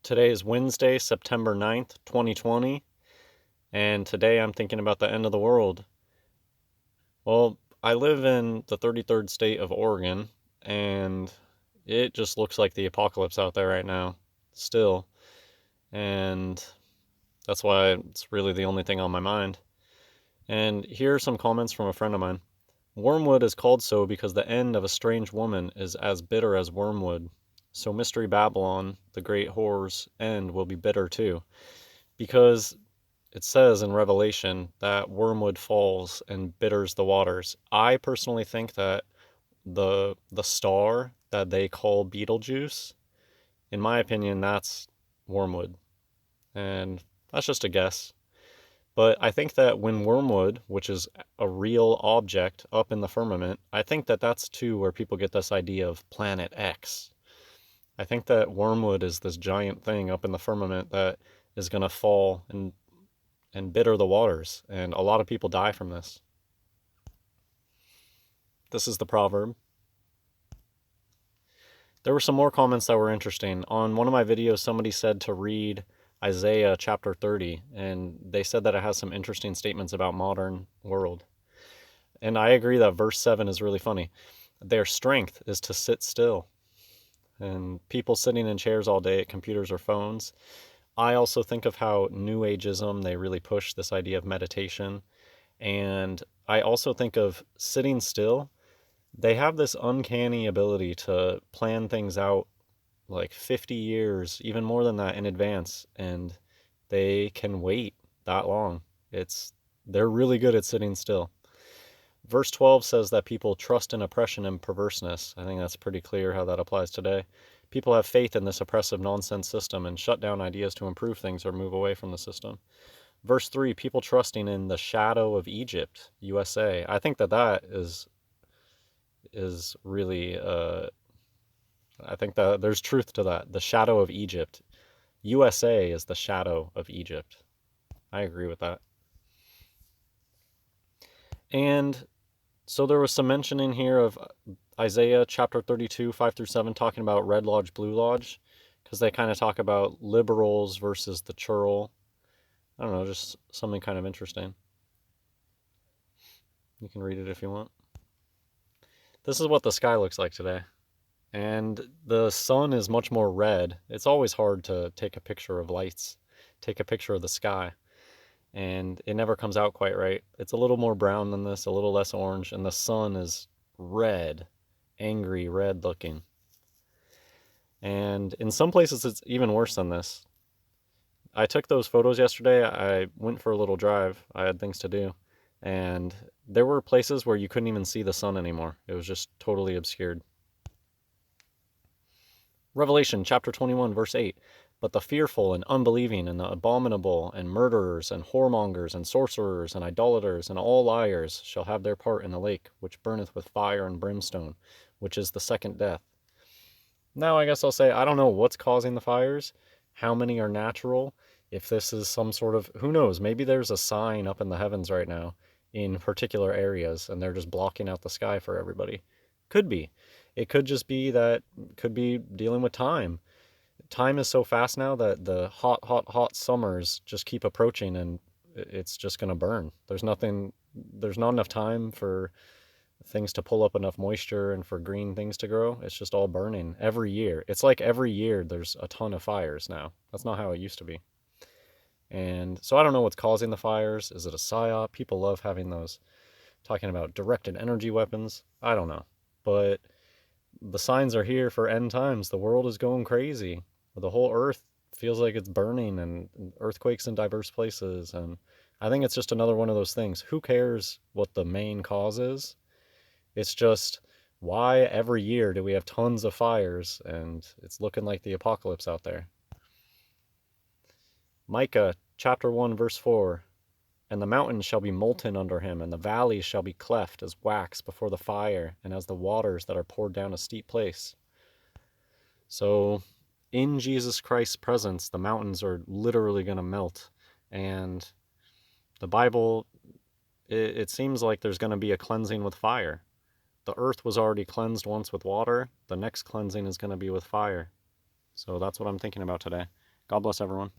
Today is Wednesday, September 9th, 2020, and today I'm thinking about the end of the world. Well, I live in the 33rd state of Oregon, and it just looks like the apocalypse out there right now, still, and that's why it's really the only thing on my mind. And here are some comments from a friend of mine. Wormwood is called so because the end of a strange woman is as bitter as wormwood. So Mystery Babylon, the great whore's end, will be bitter too. Because it says in Revelation that wormwood falls and bitters the waters. I personally think that the star that they call Betelgeuse, in my opinion, that's wormwood. And that's just a guess. But I think that when wormwood, which is a real object up in the firmament, I think that that's too where people get this idea of Planet X. I think that wormwood is this giant thing up in the firmament that is going to fall and bitter the waters, and a lot of people die from this. This is the proverb. There were some more comments that were interesting. On one of my videos, somebody said to read Isaiah chapter 30, and they said that it has some interesting statements about modern world. And I agree that verse 7 is really funny. Their strength is to sit still. And people sitting in chairs all day at computers or phones. I also think of how New Ageism, they really push this idea of meditation. And I also think of sitting still. They have this uncanny ability to plan things out like 50 years, even more than that in advance, and they can wait that long. They're really good at sitting still. Verse 12 says that people trust in oppression and perverseness. I think that's pretty clear how that applies today. People have faith in this oppressive nonsense system and shut down ideas to improve things or move away from the system. Verse 3, people trusting in the shadow of Egypt, USA. I think that is really I think that there's truth to that. The shadow of Egypt. USA is the shadow of Egypt. I agree with that. And so there was some mention in here of Isaiah chapter 32, 5 through 7, talking about Red Lodge, Blue Lodge, because they kind of talk about liberals versus the churl. I don't know, just something kind of interesting. You can read it if you want. This is what the sky looks like today. And the sun is much more red. It's always hard to take a picture of lights, take a picture of the sky, and it never comes out quite right. It's a little more brown than this, a little less orange, and the sun is red, angry red looking. And in some places, it's even worse than this. I took those photos yesterday. I went for a little drive. I had things to do. And there were places where you couldn't even see the sun anymore. It was just totally obscured. Revelation chapter 21, verse 8. But the fearful and unbelieving and the abominable and murderers and whoremongers and sorcerers and idolaters and all liars shall have their part in the lake, which burneth with fire and brimstone, which is the second death. Now, I guess I'll say, I don't know what's causing the fires, how many are natural, if this is some sort of, who knows, maybe there's a sign up in the heavens right now in particular areas and they're just blocking out the sky for everybody. Could be. It could just be that, could be dealing with time. Time is so fast now that the hot, hot, hot summers just keep approaching and it's just going to burn. There's not enough time for things to pull up enough moisture and for green things to grow. It's just all burning every year. It's like every year there's a ton of fires now. That's not how it used to be. And so I don't know what's causing the fires. Is it a psyop? People love having those, talking about directed energy weapons. I don't know. But the signs are here for end times. The world is going crazy. The whole earth feels like it's burning and earthquakes in diverse places. And I think it's just another one of those things. Who cares what the main cause is? It's just, why every year do we have tons of fires and it's looking like the apocalypse out there? Micah chapter 1 verse 4. And the mountains shall be molten under him, and the valleys shall be cleft as wax before the fire, and as the waters that are poured down a steep place. So in Jesus Christ's presence, the mountains are literally going to melt. And the Bible, it seems like there's going to be a cleansing with fire. The earth was already cleansed once with water. The next cleansing is going to be with fire. So that's what I'm thinking about today. God bless everyone.